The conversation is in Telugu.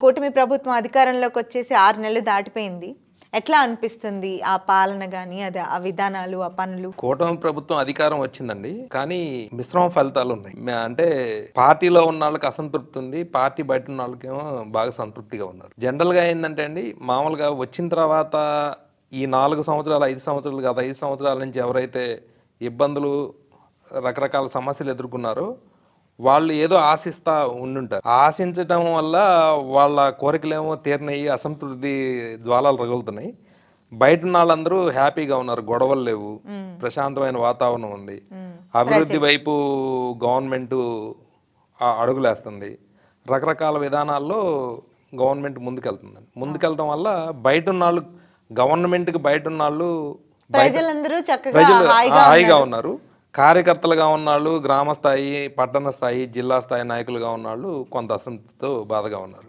కూటమి ప్రభుత్వం అధికారంలోకి వచ్చేసి 6 నెలలు దాటిపోయింది. ఎట్లా అనిపిస్తుంది? ఆ పాలన గాని, ఆ విధానాలు, ఆ పనులు? కూటమి ప్రభుత్వం అధికారం వచ్చిందండి. కానీ మిశ్రమ ఫలితాలున్నాయి. అంటే పార్టీలో ఉన్నాళ్ళకి అసంతృప్తి ఉంది. పార్టీ బయట ఉన్నోళ్ళకేమో బాగా సంతృప్తిగా ఉన్నారు. జనరల్‌గా ఏందంటే అండి, మామూలుగా వచ్చిన తర్వాత ఈ 4 సంవత్సరాలు, 5 సంవత్సరాలు గత 5 సంవత్సరాల నుంచి ఎవరైతే ఇబ్బందులు, రకరకాల సమస్యలు ఎదుర్కొన్నారో వాళ్ళు ఏదో ఆశిస్తా ఉండుంటారు. ఆశించటం వల్ల వాళ్ళ కోరికలేమో తీరినయి, అసంతృప్తి జ్వాలలు రగులుతున్నాయి. బయటున్నాళ్ళందరూ హ్యాపీగా ఉన్నారు. గొడవలు లేవు. ప్రశాంతమైన వాతావరణం ఉంది. అభివృద్ధి వైపు గవర్నమెంటు అడుగులేస్తుంది. రకరకాల విధానాల్లో గవర్నమెంట్ ముందుకెళ్తుందండి. ముందుకెళ్ళడం వల్ల బయటున్నాళ్ళు గవర్నమెంట్‌కి బయటున్నాళ్ళు ప్రజలందరూ చక్కగా ప్రజలు హాయిగా హాయిగా ఉన్నారు. ఉన్నారు. కార్యకర్తలుగా ఉన్నాళ్ళు, గ్రామ స్థాయి, పట్టణ స్థాయి, జిల్లా స్థాయి నాయకులుగా ఉన్నాళ్ళు కొంత అసంతృప్తితో బాధగా ఉన్నారు.